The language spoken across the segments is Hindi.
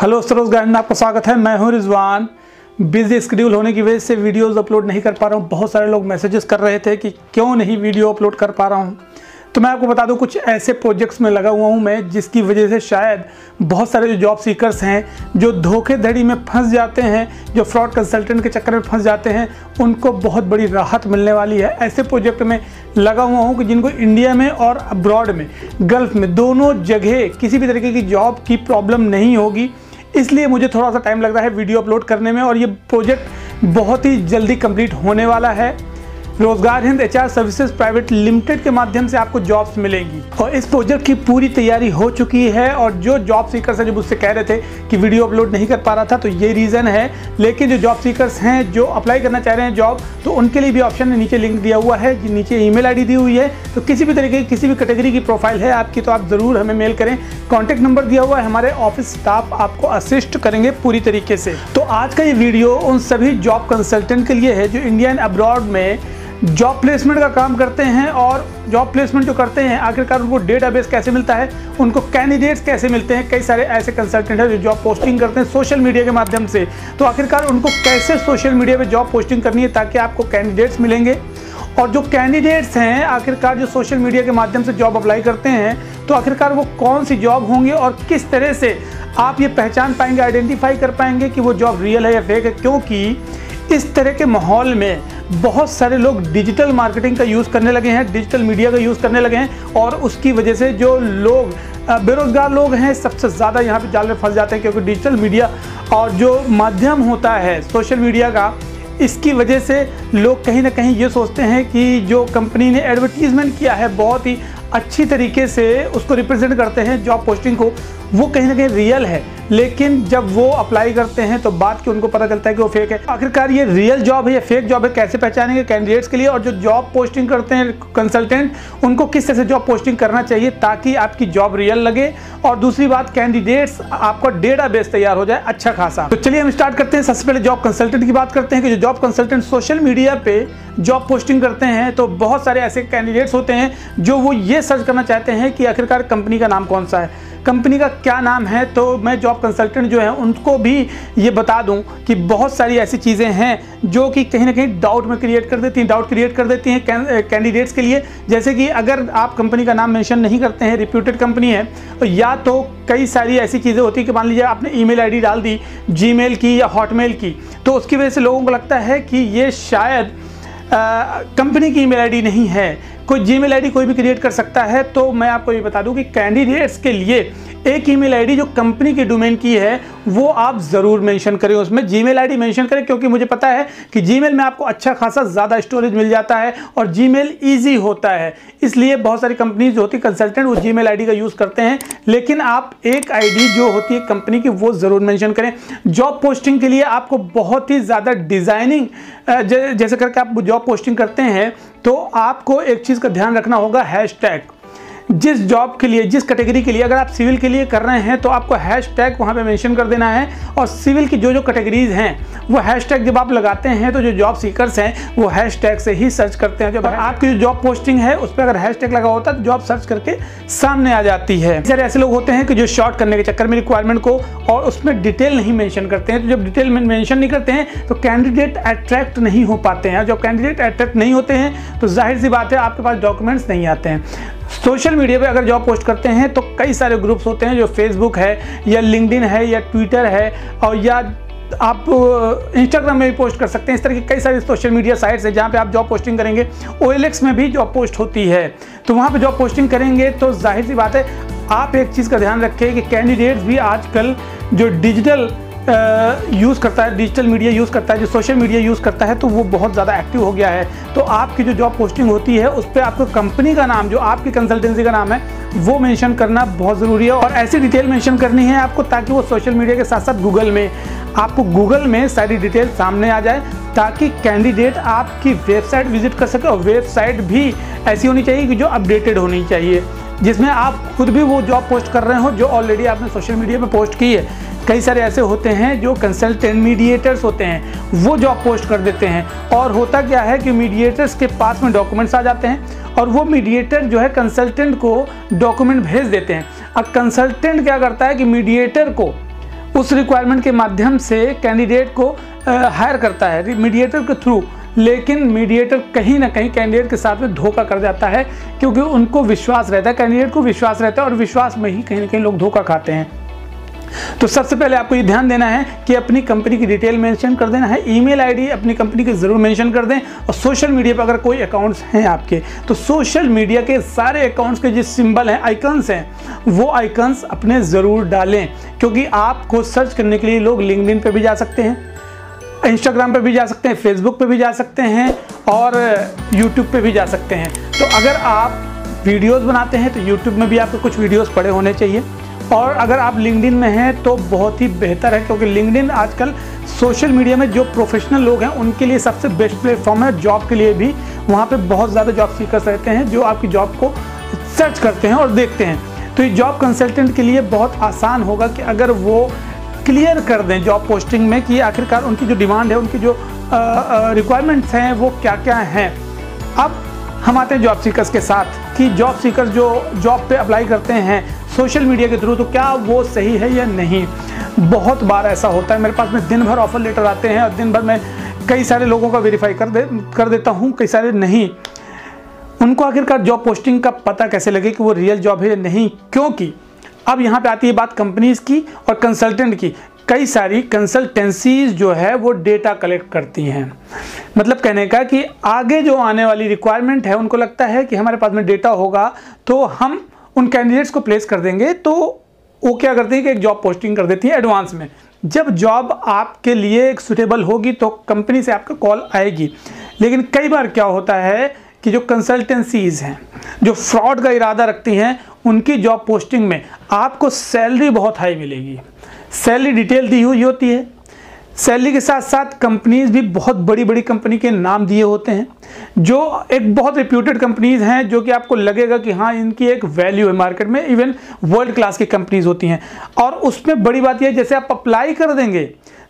हेलो रोजगार में आपका स्वागत है। मैं हूं रिजवान। बिजी शेड्यूल होने की वजह से वीडियोस अपलोड नहीं कर पा रहा हूं। बहुत सारे लोग मैसेजेस कर रहे थे कि क्यों नहीं वीडियो अपलोड कर पा रहा हूं। तो मैं आपको बता दूं, कुछ ऐसे प्रोजेक्ट्स में लगा हुआ हूं मैं, जिसकी वजह से शायद बहुत सारे जो जॉब सीकर्स हैं जो धोखेधड़ी में फंस जाते हैं, जो फ्रॉड कंसल्टेंट के चक्कर में फंस जाते हैं, उनको बहुत बड़ी राहत मिलने वाली है। ऐसे प्रोजेक्ट में लगा हुआ हूं कि जिनको इंडिया में और अब्रॉड में, गल्फ में, दोनों जगह किसी भी तरीके की जॉब की प्रॉब्लम नहीं होगी। इसलिए मुझे थोड़ा सा टाइम लग रहा है वीडियो अपलोड करने में, और ये प्रोजेक्ट बहुत ही जल्दी कंप्लीट होने वाला है। रोजगार Hind HR services private limited के माध्यम से आपको जॉब्स मिलेंगी, और इस प्रोजेक्ट की पूरी तैयारी हो चुकी है। और जो जॉब सीकर्स हैं जो मुझसे कह रहे थे कि वीडियो अपलोड नहीं कर पा रहा था, तो ये रीज़न है। लेकिन जो जॉब सीकर्स हैं जो अप्लाई करना चाह रहे हैं जॉब, तो उनके लिए भी ऑप्शन है, नीचे लिंक दिया हुआ है, नीचे ईमेल आईडी दी हुई है। तो किसी भी तरीके की, किसी भी कैटेगरी की प्रोफाइल है आपकी, तो आप ज़रूर हमें मेल करें। कॉन्टैक्ट नंबर दिया हुआ है, हमारे ऑफिस स्टाफ आपको असिस्ट करेंगे पूरी तरीके से। तो आज का ये वीडियो उन सभी जॉब कंसल्टेंट के लिए है जो इंडिया एंड अब्रॉड में जॉब प्लेसमेंट का काम करते हैं। और जॉब प्लेसमेंट जो करते हैं, आखिरकार उनको डेटाबेस कैसे मिलता है, उनको कैंडिडेट्स कैसे मिलते हैं। कई सारे ऐसे कंसल्टेंट हैं जो जॉब पोस्टिंग करते हैं सोशल मीडिया के माध्यम से, तो आखिरकार उनको कैसे सोशल मीडिया पे जॉब पोस्टिंग करनी है ताकि आपको कैंडिडेट्स मिलेंगे। और जो कैंडिडेट्स हैं आखिरकार जो सोशल मीडिया के माध्यम से जॉब अप्लाई करते हैं, तो आखिरकार वो कौन सी जॉब होंगे और किस तरह से आप ये पहचान पाएंगे, आइडेंटिफाई कर पाएंगे कि वो जॉब रियल है या फेक है। क्योंकि इस तरह के माहौल में बहुत सारे लोग डिजिटल मार्केटिंग का यूज़ करने लगे हैं, डिजिटल मीडिया का यूज़ करने लगे हैं, और उसकी वजह से जो लोग बेरोजगार लोग हैं सबसे ज़्यादा यहाँ पे जाल में फंस जाते हैं। क्योंकि डिजिटल मीडिया और जो माध्यम होता है सोशल मीडिया का, इसकी वजह से लोग कहीं ना कहीं ये सोचते हैं कि जो कंपनी ने एडवर्टीजमेंट किया है बहुत ही अच्छी तरीके से उसको रिप्रेजेंट करते हैं जॉब पोस्टिंग को, वो कहीं ना कहीं रियल है। लेकिन जब वो अप्लाई करते हैं तो बाद के उनको पता चलता है कि वो फेक है। आखिरकार ये रियल जॉब है या फेक जॉब है, कैसे पहचानेंगे कैंडिडेट्स के लिए। और जो जॉब पोस्टिंग करते हैं कंसल्टेंट, उनको किस तरह से जॉब पोस्टिंग करना चाहिए ताकि आपकी जॉब रियल लगे। और दूसरी बात, कैंडिडेट्स, आपका डेटाबेस तैयार हो जाए अच्छा खासा। तो चलिए हम स्टार्ट करते हैं। सबसे पहले जॉब कंसल्टेंट की बात करते हैं कि जो जॉब कंसल्टेंट सोशल मीडिया पे जॉब पोस्टिंग करते हैं, तो बहुत सारे ऐसे कैंडिडेट्स होते हैं जो वो ये सर्च करना चाहते हैं कि आखिरकार कंपनी का नाम कौन सा है, कंपनी का क्या नाम है। तो मैं जॉब कंसल्टेंट जो है उनको भी ये बता दूं कि बहुत सारी ऐसी चीज़ें हैं जो कि कहीं ना कहीं डाउट में क्रिएट कर देती हैं, डाउट क्रिएट कर देती हैं कैंडिडेट्स के लिए। जैसे कि अगर आप कंपनी का नाम मेंशन नहीं करते हैं, रिप्यूटेड कंपनी है, तो या तो कई सारी ऐसी चीज़ें होती हैं कि मान लीजिए आपने ईमेल आईडी डाल दी जीमेल की या हॉटमेल की, तो उसकी वजह से लोगों को लगता है कि ये शायद कंपनी की ईमेल आईडी नहीं है। कोई जीमेल आईडी कोई भी क्रिएट कर सकता है। तो मैं आपको ये बता दूं कि कैंडिडेट्स के लिए एक ईमेल आईडी जो कंपनी के डोमेन की है वो आप ज़रूर मेंशन करें, उसमें जीमेल आईडी मेंशन करें। क्योंकि मुझे पता है कि जीमेल में आपको अच्छा खासा ज़्यादा स्टोरेज मिल जाता है और जीमेल ईजी होता है, इसलिए बहुत सारी कंपनीज जो होती है कंसल्टेंट वो जीमेल आईडी का यूज़ करते हैं। लेकिन आप एक आईडी जो होती है कंपनी की वो ज़रूर मेंशन करें। जॉब पोस्टिंग के लिए आपको बहुत ही ज़्यादा डिज़ाइनिंग जैसे करके आप जॉब पोस्टिंग करते हैं, तो आपको एक चीज़ का ध्यान रखना होगा, हैशटैग। जिस जॉब के लिए, जिस कैटेगरी के लिए, अगर आप सिविल के लिए कर रहे हैं तो आपको हैशटैग वहाँ पे मेंशन कर देना है। और सिविल की जो कैटेगरीज हैं वो हैशटैग जब आप लगाते हैं तो जो जॉब सीकर्स हैं वो हैशटैग से ही सर्च करते हैं। जब आपकी जो जॉब पोस्टिंग है उस पर अगर हैशटैग लगा होता है तो जॉब सर्च करके सामने आ जाती है। सारे ऐसे लोग होते हैं कि जो शॉर्ट करने के चक्कर में रिक्वायरमेंट को और उसमें डिटेल नहीं मेंशन करते हैं। तो जब डिटेल मेंशन नहीं करते हैं तो कैंडिडेट अट्रैक्ट नहीं हो पाते हैं। जब कैंडिडेट अट्रैक्ट नहीं होते हैं तो जाहिर सी बात है आपके पास डॉक्यूमेंट्स नहीं आते हैं। सोशल मीडिया पे अगर जॉब पोस्ट करते हैं तो कई सारे ग्रुप्स होते हैं, जो फेसबुक है या लिंक्डइन है या ट्विटर है, और या आप इंस्टाग्राम में भी पोस्ट कर सकते हैं। इस तरह की कई सारी सोशल मीडिया साइट्स हैं जहाँ पे आप जॉब पोस्टिंग करेंगे। OLX में भी जॉब पोस्ट होती है, तो वहाँ पे जॉब पोस्टिंग करेंगे तो जाहिर सी बात है आप एक चीज़ का ध्यान रखें कि कैंडिडेट्स भी आजकल जो डिजिटल यूज़ करता है, डिजिटल मीडिया यूज़ करता है, जो सोशल मीडिया यूज़ करता है, तो वो बहुत ज़्यादा एक्टिव हो गया है। तो आपकी जो जॉब पोस्टिंग होती है उस पर आपको कंपनी का नाम, जो आपकी कंसल्टेंसी का नाम है, वो मेंशन करना बहुत ज़रूरी है। और ऐसी डिटेल मेंशन करनी है आपको ताकि वो सोशल मीडिया के साथ साथ गूगल में, आपको गूगल में सारी डिटेल सामने आ जाए, ताकि कैंडिडेट आपकी वेबसाइट विजिट कर सके। और वेबसाइट भी ऐसी होनी चाहिए कि जो अपडेटेड होनी चाहिए, जिसमें आप खुद भी वो जॉब पोस्ट कर रहे हो जो ऑलरेडी आपने सोशल मीडिया पे पोस्ट की है। कई सारे ऐसे होते हैं जो कंसल्टेंट मीडिएटर्स होते हैं, वो जॉब पोस्ट कर देते हैं। और होता क्या है कि मीडिएटर्स के पास में डॉक्यूमेंट्स आ जाते हैं और वो मीडिएटर जो है कंसल्टेंट को डॉक्यूमेंट भेज देते हैं। अब कंसल्टेंट क्या करता है कि मीडिएटर को उस रिक्वायरमेंट के माध्यम से कैंडिडेट को हायर करता है मीडिएटर के थ्रू, लेकिन मीडिएटर कहीं ना कहीं कैंडिडेट के साथ में धोखा कर जाता है, क्योंकि उनको विश्वास रहता है, कैंडिडेट को विश्वास रहता है, और विश्वास में ही कहीं ना कहीं लोग धोखा खाते हैं। तो सबसे पहले आपको ये ध्यान देना है कि अपनी कंपनी की डिटेल मेंशन कर देना है, ईमेल आईडी अपनी कंपनी की ज़रूर मेंशन कर दें, और सोशल मीडिया पर अगर कोई अकाउंट्स हैं आपके तो सोशल मीडिया के सारे अकाउंट्स के जो सिंबल हैं, आइकन्स हैं, वो आइकन्स अपने ज़रूर डालें, क्योंकि आपको सर्च करने के लिए लोग लिंक्डइन पे भी जा सकते हैं, इंस्टाग्राम पे भी जा सकते हैं, फेसबुक पे भी जा सकते हैं, और यूट्यूब पे भी जा सकते हैं। तो अगर आप वीडियोज़ बनाते हैं तो यूट्यूब में भी आपके कुछ वीडियोज़ पड़े होने चाहिए, और अगर आप लिंक्डइन में हैं तो बहुत ही बेहतर है, क्योंकि लिंक्डइन आजकल सोशल मीडिया में जो प्रोफेशनल लोग हैं उनके लिए सबसे बेस्ट प्लेटफॉर्म है, जॉब के लिए भी। वहाँ पे बहुत ज़्यादा जॉब सीकर्स रहते हैं जो आपकी जॉब को सर्च करते हैं और देखते हैं। तो ये जॉब कंसल्टेंट के लिए बहुत आसान होगा कि अगर वो क्लियर कर दें जॉब पोस्टिंग में कि आखिरकार उनकी जो डिमांड है, उनकी जो रिक्वायरमेंट्स हैं वो क्या क्या हैं। अब हम आते हैं जॉब सीकर्स के साथ कि जॉब सीकर्स जो जॉब पे अप्लाई करते हैं सोशल मीडिया के थ्रू, तो क्या वो सही है या नहीं। बहुत बार ऐसा होता है, मेरे पास में दिन भर ऑफर लेटर आते हैं और दिन भर मैं कई सारे लोगों का वेरीफाई कर देता हूँ, कई सारे नहीं। उनको आखिरकार जॉब पोस्टिंग का पता कैसे लगे कि वो रियल जॉब है या नहीं, क्योंकि अब यहाँ पे आती है बात कंपनीज की और कंसल्टेंट की। कई सारी कंसल्टेंसीज जो है वो डेटा कलेक्ट करती हैं, मतलब कहने का कि आगे जो आने वाली रिक्वायरमेंट है उनको लगता है कि हमारे पास में डेटा होगा तो हम उन कैंडिडेट्स को प्लेस कर देंगे, तो वो क्या करती है कि एक जॉब पोस्टिंग कर देती है एडवांस में। जब जॉब आपके लिए एक सुटेबल होगी तो कंपनी से आपका कॉल आएगी। लेकिन कई बार क्या होता है कि जो कंसल्टेंसीज हैं जो फ्रॉड का इरादा रखती हैं, उनकी जॉब पोस्टिंग में आपको सैलरी बहुत हाई मिलेगी, सैलरी डिटेल दी हुई होती है, सैलरी के साथ साथ कंपनीज भी बहुत बड़ी बड़ी कंपनी के नाम दिए होते हैं, जो एक बहुत रिप्यूटेड कंपनीज हैं, जो कि आपको लगेगा कि हाँ इनकी एक वैल्यू है मार्केट में, इवन वर्ल्ड क्लास की कंपनीज होती हैं। और उसमें बड़ी बात यह है, जैसे आप अप्लाई कर देंगे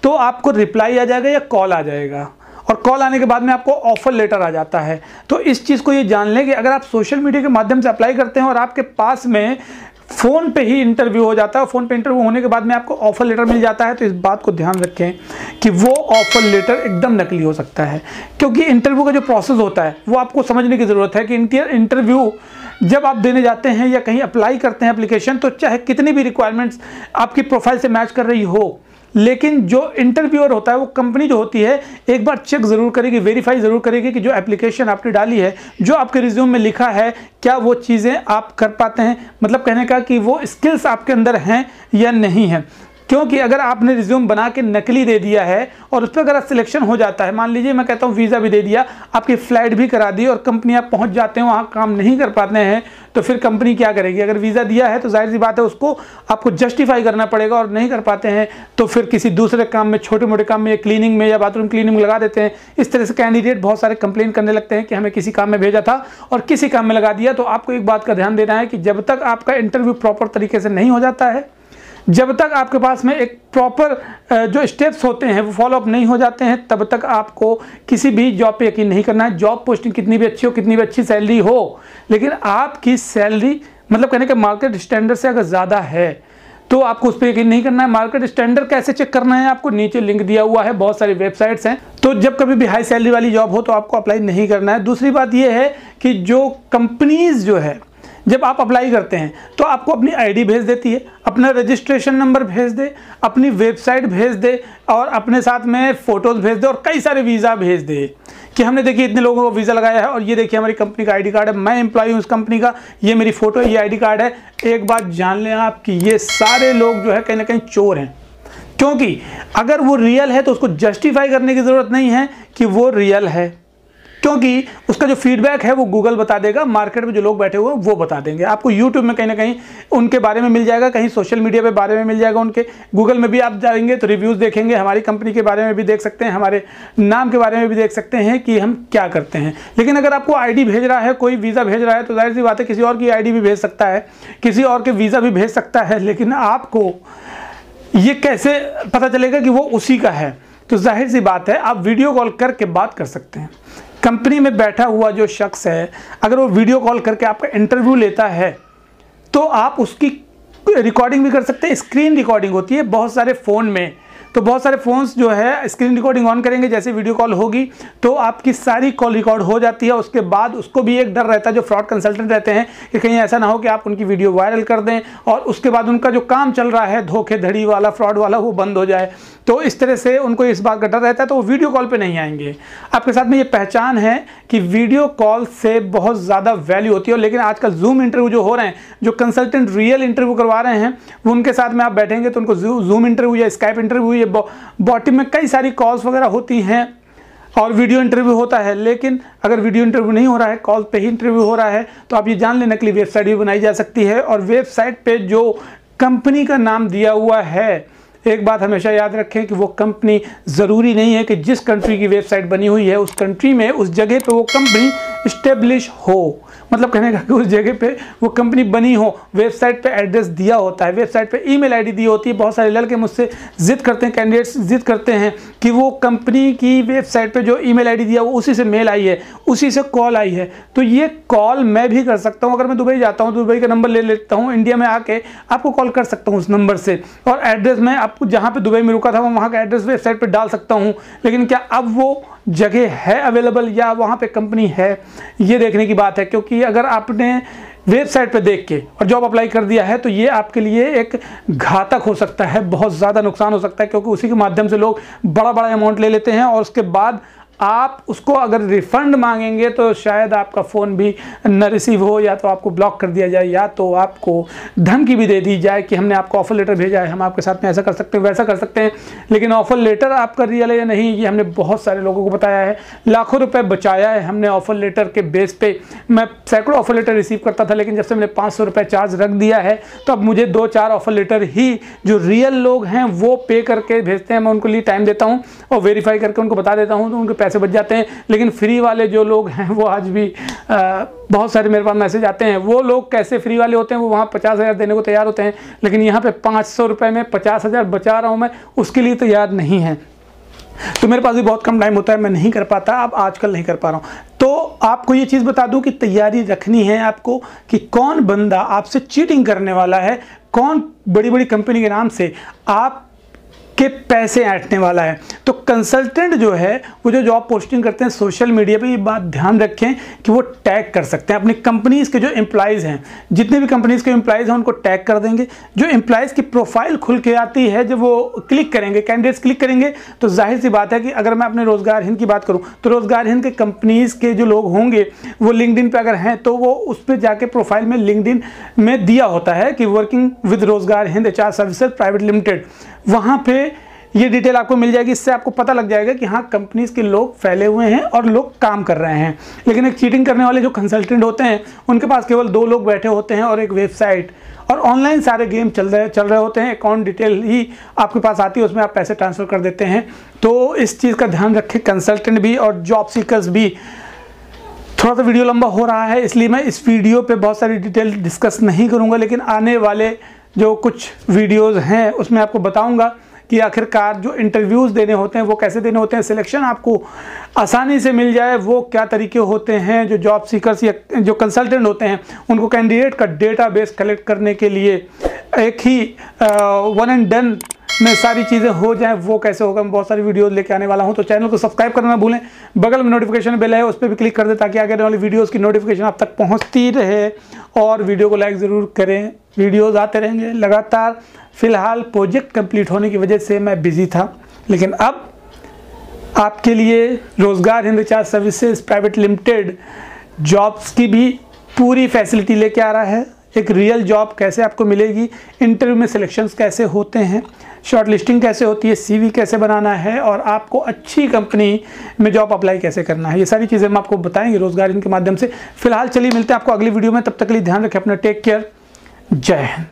तो आपको रिप्लाई आ जाएगा या कॉल आ जाएगा, और कॉल आने के बाद में आपको ऑफर लेटर आ जाता है। तो इस चीज़ को ये जान लें कि अगर आप सोशल मीडिया के माध्यम से अप्लाई करते हैं और आपके पास में फ़ोन पे ही इंटरव्यू हो जाता है, फ़ोन पे इंटरव्यू होने के बाद में आपको ऑफर लेटर मिल जाता है, तो इस बात को ध्यान रखें कि वो ऑफर लेटर एकदम नकली हो सकता है। क्योंकि इंटरव्यू का जो प्रोसेस होता है वो आपको समझने की ज़रूरत है कि इंटरव्यू जब आप देने जाते हैं या कहीं अप्लाई करते हैं एप्लीकेशन, तो चाहे कितनी भी रिक्वायरमेंट्स आपकी प्रोफाइल से मैच कर रही हो, लेकिन जो इंटरव्यूअर होता है वो कंपनी जो होती है एक बार चेक ज़रूर करेगी, वेरीफाई ज़रूर करेगी कि जो एप्लीकेशन आपने डाली है, जो आपके रिज्यूम में लिखा है, क्या वो चीज़ें आप कर पाते हैं, मतलब कहने का कि वो स्किल्स आपके अंदर हैं या नहीं है। क्योंकि अगर आपने रिज्यूम बना के नकली दे दिया है और उस पर अगर सिलेक्शन हो जाता है, मान लीजिए मैं कहता हूँ वीज़ा भी दे दिया, आपकी फ़्लाइट भी करा दी और कंपनी आप पहुँच जाते हैं, वहाँ काम नहीं कर पाते हैं, तो फिर कंपनी क्या करेगी। अगर वीज़ा दिया है तो जाहिर सी बात है उसको आपको जस्टिफाई करना पड़ेगा, और नहीं कर पाते हैं तो फिर किसी दूसरे काम में, छोटे मोटे काम में, या क्लीनिंग में या बाथरूम क्लीनिंग में लगा देते हैं। इस तरह से कैंडिडेट बहुत सारे कंप्लेन करने लगते हैं कि हमें किसी काम में भेजा था और किसी काम में लगा दिया। तो आपको एक बात का ध्यान देना है कि जब तक आपका इंटरव्यू प्रॉपर तरीके से नहीं हो जाता है, जब तक आपके पास में एक प्रॉपर जो स्टेप्स होते हैं वो फॉलोअप नहीं हो जाते हैं, तब तक आपको किसी भी जॉब पे यकीन नहीं करना है। जॉब पोस्टिंग कितनी भी अच्छी हो, कितनी भी अच्छी सैलरी हो, लेकिन आपकी सैलरी मतलब कहने का मार्केट स्टैंडर्ड से अगर ज़्यादा है तो आपको उस पर यकीन नहीं करना है। मार्केट स्टैंडर्ड कैसे चेक करना है, आपको नीचे लिंक दिया हुआ है, बहुत सारी वेबसाइट्स हैं। तो जब कभी भी हाई सैलरी वाली जॉब हो तो आपको अप्लाई नहीं करना है। दूसरी बात यह है कि जो कंपनीज जो है, जब आप अप्लाई करते हैं तो आपको अपनी आईडी भेज देती है, अपना रजिस्ट्रेशन नंबर भेज दे, अपनी वेबसाइट भेज दे, और अपने साथ में फ़ोटोज़ भेज दे, और कई सारे वीज़ा भेज दे कि हमने देखिए इतने लोगों को वीज़ा लगाया है, और ये देखिए हमारी कंपनी का आईडी कार्ड है, मैं एम्प्लॉय हूँ उस कंपनी का, ये मेरी फ़ोटो है, ये आईडी कार्ड है। एक बात जान लें आप कि ये सारे लोग जो है कहीं ना कहीं चोर हैं, क्योंकि अगर वो रियल है तो उसको जस्टिफाई करने की ज़रूरत नहीं है कि वो रियल है, क्योंकि उसका जो फीडबैक है वो गूगल बता देगा, मार्केट में जो लोग बैठे हुए हैं वो बता देंगे। आपको यूट्यूब में कहीं ना कहीं उनके बारे में मिल जाएगा, कहीं सोशल मीडिया पे बारे में मिल जाएगा उनके, गूगल में भी आप जाएंगे तो रिव्यूज़ देखेंगे, हमारी कंपनी के बारे में भी देख सकते हैं, हमारे नाम के बारे में भी देख सकते हैं कि हम क्या करते हैं। लेकिन अगर आपको आईडी भेज रहा है, कोई वीज़ा भेज रहा है, तो जाहिर सी बात है किसी और की आईडी भी भेज सकता है, किसी और के वीज़ा भी भेज सकता है, लेकिन आपको ये कैसे पता चलेगा कि वो उसी का है। तो जाहिर सी बात है आप वीडियो कॉल करके बात कर सकते हैं। कंपनी में बैठा हुआ जो शख्स है, अगर वो वीडियो कॉल करके आपका इंटरव्यू लेता है तो आप उसकी रिकॉर्डिंग भी कर सकते हैं, स्क्रीन रिकॉर्डिंग होती है बहुत सारे फ़ोन में। तो बहुत सारे फ़ोन्स जो है स्क्रीन रिकॉर्डिंग ऑन करेंगे, जैसे वीडियो कॉल होगी तो आपकी सारी कॉल रिकॉर्ड हो जाती है। उसके बाद उसको भी एक डर रहता है, जो फ्रॉड कंसल्टेंट रहते हैं, कि कहीं ऐसा ना हो कि आप उनकी वीडियो वायरल कर दें और उसके बाद उनका जो काम चल रहा है धोखेधड़ी वाला, फ्रॉड वाला, वो बंद हो जाए। तो इस तरह से उनको इस बात का डर रहता है, तो वो वीडियो कॉल पे नहीं आएंगे। आपके साथ में ये पहचान है कि वीडियो कॉल से बहुत ज़्यादा वैल्यू होती है। लेकिन आजकल जूम इंटरव्यू जो हो रहे हैं, जो कंसल्टेंट रियल इंटरव्यू करवा रहे हैं, वो उनके साथ में आप बैठेंगे तो उनको जूम इंटरव्यू या स्काइप इंटरव्यू, ये बॉटी में कई सारी कॉल्स वगैरह होती हैं और वीडियो इंटरव्यू होता है। लेकिन अगर वीडियो इंटरव्यू नहीं हो रहा है, कॉल पे ही इंटरव्यू हो रहा है, तो आप ये जान लेना के लिए वेबसाइट भी बनाई जा सकती है। और वेबसाइट पे जो कंपनी का नाम दिया हुआ है, एक बात हमेशा याद रखें कि वो कंपनी ज़रूरी नहीं है कि जिस कंट्री की वेबसाइट बनी हुई है उस कंट्री में, उस जगह पे वो कंपनी इस्टेब्लिश हो। मतलब कहने का कि उस जगह पे वो कंपनी बनी हो। वेबसाइट पे एड्रेस दिया होता है, वेबसाइट पे ईमेल आईडी दी होती है। बहुत सारे लड़के मुझसे जिद करते हैं, कैंडिडेट्स जिद करते हैं कि वो कंपनी की वेबसाइट पे जो ईमेल आईडी दिया वो उसी से मेल आई है, उसी से कॉल आई है। तो ये कॉल मैं भी कर सकता हूँ। अगर मैं दुबई जाता हूँ तो दुबई का नंबर ले लेता हूँ, इंडिया में आके आपको कॉल कर सकता हूँ उस नंबर से, और एड्रेस मैं आपको जहाँ पे दुबई में रुका था वहाँ का एड्रेस वेबसाइट पे डाल सकता हूँ। लेकिन क्या अब वो जगह है अवेलेबल या वहाँ पे कंपनी है, ये देखने की बात है। क्योंकि अगर आपने वेबसाइट पे देख के और जॉब अप्लाई कर दिया है तो ये आपके लिए एक घातक हो सकता है, बहुत ज़्यादा नुकसान हो सकता है। क्योंकि उसी के माध्यम से लोग बड़ा बड़ा अमाउंट ले लेते हैं और उसके बाद आप उसको अगर रिफ़ंड मांगेंगे तो शायद आपका फ़ोन भी न रिसीव हो, या तो आपको ब्लॉक कर दिया जाए, या तो आपको धमकी भी दे दी जाए कि हमने आपको ऑफ़र लेटर भेजा है, हम आपके साथ में ऐसा कर सकते हैं, वैसा कर सकते हैं। लेकिन ऑफ़र लेटर आपका रियल है या नहीं, ये हमने बहुत सारे लोगों को बताया है। लाखों रुपए बचाया है हमने ऑफ़र लेटर के बेस पे। मैं सैकड़ों ऑफ़र लेटर रिसीव करता था, लेकिन जब से मैंने 500 रुपये चार्ज रख दिया है तो अब मुझे 2-4 ऑफ़र लेटर ही जो रियल लोग हैं वो पे करके भेजते हैं। मैं उनको लिए टाइम देता हूँ और वेरीफाई करके उनको बता देता हूँ, तो उनके पैसे बच जाते हैं। लेकिन फ्री वाले जो लोग हैं वो आज भी बहुत सारे मेरे पास मैसेज आते हैं। वो लोग कैसे फ्री वाले होते हैं, वो वहाँ 50,000 देने को तैयार होते हैं, लेकिन यहाँ पे 500 रुपये में 50,000 बचा रहा हूँ मैं, उसके लिए तैयार नहीं है। तो मेरे पास भी बहुत कम टाइम होता है, मैं नहीं कर पाता, अब आजकल नहीं कर पा रहा हूँ। तो आपको ये चीज़ बता दूं कि तैयारी रखनी है आपको कि कौन बंदा आपसे चीटिंग करने वाला है, कौन बड़ी बड़ी कंपनी के नाम से आप के पैसे ऐंठने वाला है। तो कंसल्टेंट जो है वो जो जॉब पोस्टिंग करते हैं सोशल मीडिया पे, ये बात ध्यान रखें कि वो टैग कर सकते हैं अपनी कंपनीज़ के जो एम्प्लॉयज़ हैं, जितने भी कंपनीज़ के एम्प्लॉयज़ हैं उनको टैग कर देंगे। जो एम्प्लॉयज़ की प्रोफाइल खुल के आती है, जब वो क्लिक करेंगे, कैंडिडेट्स क्लिक करेंगे, तो जाहिर सी बात है कि अगर मैं अपने रोज़गार हिंद की बात करूँ तो रोज़गार हिंद के कंपनीज़ के जो लोग होंगे वो लिंक्डइन पे अगर हैं तो वो उस पर जाके प्रोफाइल में लिंक्डइन में दिया होता है कि वर्किंग विद रोज़गार Hind HR services private limited, वहाँ पे ये डिटेल आपको मिल जाएगी। इससे आपको पता लग जाएगा कि हाँ कंपनीज के लोग फैले हुए हैं और लोग काम कर रहे हैं। लेकिन एक चीटिंग करने वाले जो कंसल्टेंट होते हैं उनके पास केवल 2 लोग बैठे होते हैं और एक वेबसाइट, और ऑनलाइन सारे गेम चल रहे होते हैं। अकाउंट डिटेल ही आपके पास आती है, उसमें आप पैसे ट्रांसफ़र कर देते हैं। तो इस चीज़ का ध्यान रखें कंसल्टेंट भी और जॉब सीकर्स भी। थोड़ा सा वीडियो लंबा हो रहा है, इसलिए मैं इस वीडियो पे बहुत सारी डिटेल डिस्कस नहीं करूँगा, लेकिन आने वाले जो कुछ वीडियोज़ हैं उसमें आपको बताऊँगा कि आखिरकार जो इंटरव्यूज़ देने होते हैं वो कैसे देने होते हैं, सिलेक्शन आपको आसानी से मिल जाए वो क्या तरीके होते हैं। जो जॉब सीकर्स या जो कंसल्टेंट होते हैं उनको कैंडिडेट का डेटाबेस कलेक्ट करने के लिए एक ही वन एंड डन में सारी चीज़ें हो जाएं, वो कैसे होगा, मैं बहुत सारी वीडियोस लेके आने वाला हूं। तो चैनल को सब्सक्राइब करना ना भूलें, बगल में नोटिफिकेशन बेल है उस पर भी क्लिक कर दें ताकि आगे आने वाली वीडियोस की नोटिफिकेशन आप तक पहुंचती रहे। और वीडियो को लाइक ज़रूर करें, वीडियोस आते रहेंगे लगातार। फ़िलहाल प्रोजेक्ट कंप्लीट होने की वजह से मैं बिज़ी था, लेकिन अब आपके लिए रोज़गार Hind HR services private limited jobs की भी पूरी फैसिलिटी लेके आ रहा है। एक रियल जॉब कैसे आपको मिलेगी, इंटरव्यू में सिलेक्शंस कैसे होते हैं, शॉर्ट लिस्टिंग कैसे होती है, CV कैसे बनाना है, और आपको अच्छी कंपनी में जॉब अप्लाई कैसे करना है, ये सारी चीज़ें हम आपको बताएंगे रोज़गार हिंद के माध्यम से। फिलहाल चलिए मिलते हैं आपको अगली वीडियो में, तब तक के लिए ध्यान रखें अपना, टेक केयर, जय हिंद।